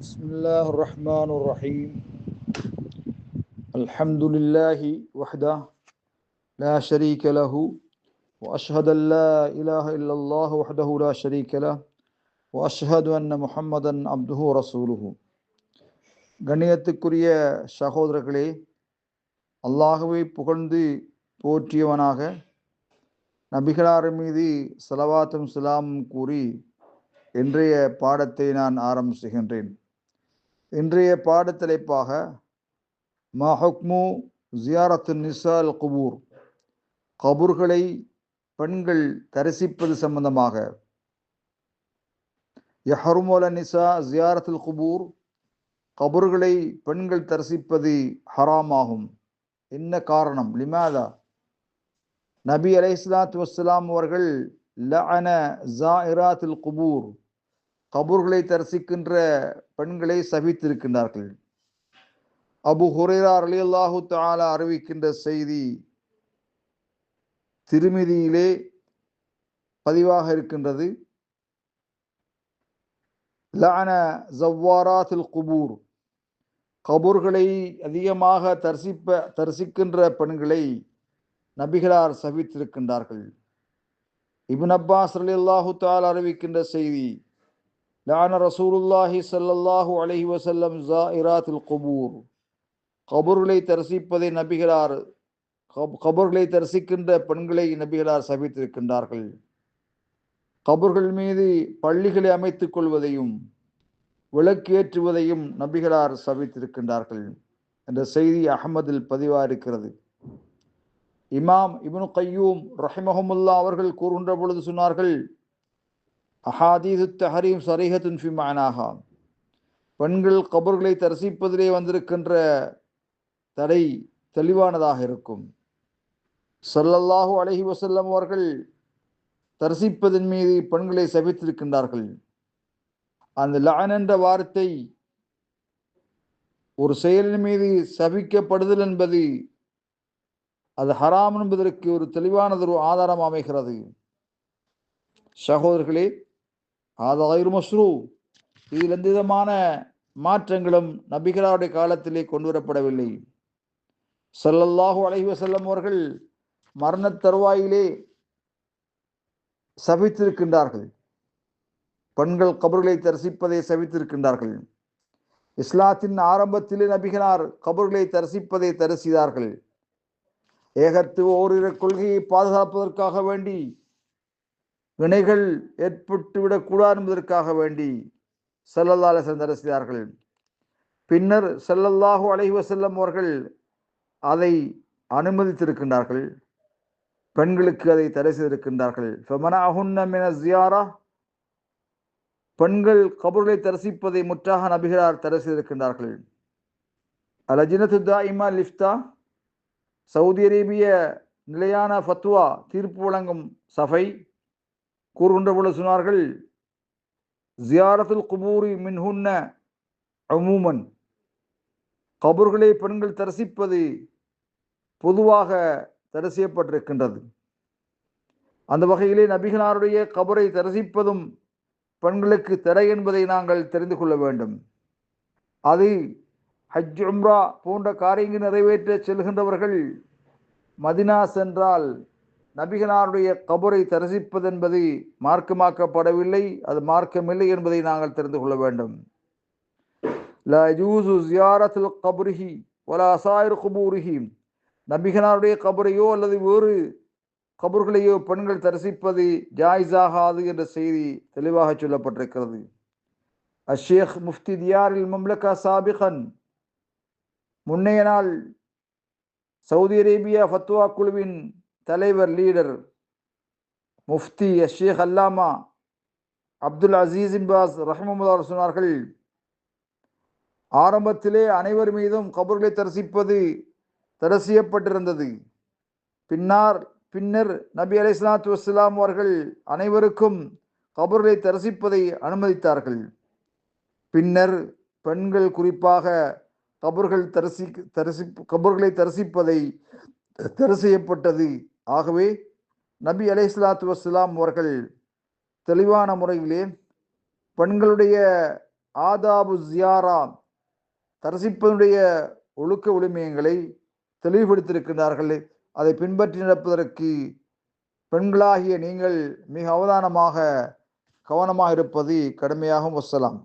بسم الله الرحمن الرحيم الحمد لله وحده لا شريك له وأشهد أن لا إله إلا الله وحده لا شريك له وأشهد أن محمدا عبده ورسوله. கண்ணியத்துக்குரிய சகோதரர்களே, அல்லாஹ்வை புகழ்ந்து போற்றியவனாக நபிகளார் மீது ஸலவாத்தும் ஸலாமும் கூறி இன்றைய பாடத்தை நான் ஆரம்பிக்கின்றேன். இன்றைய பாடத்தலைப்பாக மா ஹுக்மு ஜியாரத்து நிசால் குபூர், கபூர்களை பெண்கள் தரிசிப்பது சம்பந்தமாக. யஹ்ருமு அலா நிசா ஜியாரத்துல் குபூர், கபூர்களை பெண்கள் தரிசிப்பது ஹராமாகும். என்ன காரணம்? லிமாதா? நபி அலைஹிஸ்ஸலாத்து வஸ்ஸலாம் அவர்கள் லஅன ஜாயிராத்துல் குபூர், கபூர்களை தரிசிக்கின்ற பெண்களை சபித்திருக்கின்றார்கள். அபு ஹுரைரா ரலியல்லாஹு தஆலா அறிவிக்கின்ற செய்தி திருமிதியிலே பதிவாக இருக்கின்றது. லஅன ஜவ்வாராத்துல் குபூர், கபூர்களை அதிகமாக தரிசிக்கின்ற பெண்களை நபிகளார் சபித்திருக்கின்றார்கள். இப்னு அப்பாஸ் ரலியல்லாஹு தஆலா அறிவிக்கின்ற செய்தி, லஅன ரசூலுல்லாஹி ஸல்லல்லாஹு அலைஹி வஸல்லம் ஜாயிராத்துல் குபூர், கபூர்களை தரிசிப்பதை நபிகளார், கபூர்களை தரிசிக்கின்ற பெண்களை நபிகளார் சபித்திருக்கின்றார்கள். கபூர்கள் மீது பள்ளிகளை அமைத்துக் கொள்வதையும் விளக்கேற்றுவதையும் நபிகளார் சபித்திருக்கின்றார்கள் என்ற செய்தி அஹ்மதில் பதிவாயிருக்கிறது. இமாம் இப்னு கய்யூம் ரஹிமஹுமுல்லா அவர்கள் கூறுகின்ற பொழுது சொன்னார்கள், அஹாதீது தஹரீம் ஸரீஹத்துன் ஃபி மஅனாஹா, பெண்கள் கபூர்களை தரிசிப்பதிலே வந்திருக்கின்ற தடை தெளிவானதாக இருக்கும். ஸல்லல்லாஹு அலைஹி வஸல்லம் அவர்கள் தரிசிப்பதன் மீது பெண்களை சபித்திருக்கின்றார்கள். அந்த லஅன் என்ற வார்த்தை ஒரு செயலின் மீது சபிக்கப்படுதல் என்பது அது ஹராம் என்பதற்கு ஒரு தெளிவானதொரு ஆதாரம் அமைகிறது. சகோதரர்களே, அது கைரு மஸ்ரூ, இதில் எந்த விதமான மாற்றங்களும் நபிகளாருடைய காலத்திலே கொண்டு வரப்படவில்லை. ஸல்லல்லாஹு அலைஹி வஸல்லம் அவர்கள் மரண தருவாயிலே சபித்திருக்கின்றார்கள். பெண்கள் கபர்களை தரிசிப்பதை சபித்திருக்கின்றார்கள். இஸ்லாத்தின் ஆரம்பத்திலே நபிகளார் கபர்களை தரிசிப்பதை தடை செய்தார்கள். ஏகத்துவ ஓரிரு கொள்கையை பாதுகாப்பதற்காக வேண்டி, வினைகள் ஏற்பட்டுவிடக் கூடாது என்பதற்காக வேண்டி ஸல்லல்லாஹு அலைஹி வஸல்லம் தடை செய்தார்கள். பின்னர் ஸல்லல்லாஹு அலைஹி வஸல்லம் அவர்கள் அதை அனுமதித்திருக்கின்றார்கள். பெண்களுக்கு அதை தடை செய்திருக்கின்றார்கள். ஃபமனஅஹுன்ன மின ஸியாரா, பெண்கள் கபூர்களை தரிசிப்பதை முற்றாக நபிகளார் தடை செய்திருக்கின்றார்கள். அல்-லஜ்னத்து தாயிமா லிஃப்தா, சவுதி அரேபிய நிலையான ஃபத்வா தீர்ப்பு வழங்கும் சபை கூறுகின்ற பொழுது சொன்னார்கள், ஜியாரத்துல் குபூரி மின்ஹுன்ன உமூமன், கபூர்களை பெண்கள் தரிசிப்பது பொதுவாக தடை செய்யப்பட்டிருக்கின்றது. அந்த வகையிலே நபிகளாருடைய கபரை தரிசிப்பதும் பெண்களுக்கு தடை என்பதை நாங்கள் தெரிந்து கொள்ள வேண்டும். அது ஹஜ் உம்ரா போன்ற காரியங்கள் நிறைவேற்ற செல்கின்றவர்கள் மதினா சென்றால் நபிகளாருடைய கபரை தரிசிப்பது என்பது மார்க்கமாக்கப்படவில்லை, அது மார்க்கமில்லை என்பதை நாங்கள் தெரிந்து கொள்ள வேண்டும். லா யஜூஸு ஜியாரத்துல் கப்ரிஹி வலா ஸாயிரு குபூரிஹி, நபிகளாருடைய கபரையோ அல்லது வேறு கபூர்களையோ பெண்கள் தரிசிப்பது ஜாயிஸாகாது என்ற செய்தி தெளிவாக சொல்லப்பட்டிருக்கிறது. அஷேக் முஃப்தி தியாரில் மம்லகா சாபிகன், முன்னைய நாள் சவுதி அரேபியா ஃபத்வா குழுவின் தலைவர் லீடர் முஃப்தி அஷேக் அல்லாமா அப்துல் அசீஸ் பின் பாஸ் ரஹ்மத்துல்லாஹி சொன்னார்கள், ஆரம்பத்திலே அனைவர் மீதும் கபூர்களை தரிசிப்பது தடை செய்யப்பட்டிருந்தது. பின்னர் நபி அலைஹிஸ்ஸலாத்து வஸ்ஸலாம் அவர்கள் அனைவருக்கும் கபூர்களை தரிசிப்பதை அனுமதித்தார்கள். பின்னர் பெண்கள் குறிப்பாக கபூர்களை தரிசிப்பதை தடை செய்யப்பட்டது. ஆகவே நபி அலைஹிஸ்ஸலாத்து வஸ்ஸலாம் அவர்கள் தெளிவான முறையிலே பெண்களுடைய ஆதாபு ஜியாரா தரிசிப்பதனுடைய ஒழுக்க விழுமியங்களை தெளிவுபடுத்தியிருக்கிறார்கள். அதை பின்பற்றி நடப்பதற்கு பெண்களாகிய நீங்கள் மிக அவதானமாக கவனமாக இருப்பது கடமையாகும். வஸ்ஸலாம்.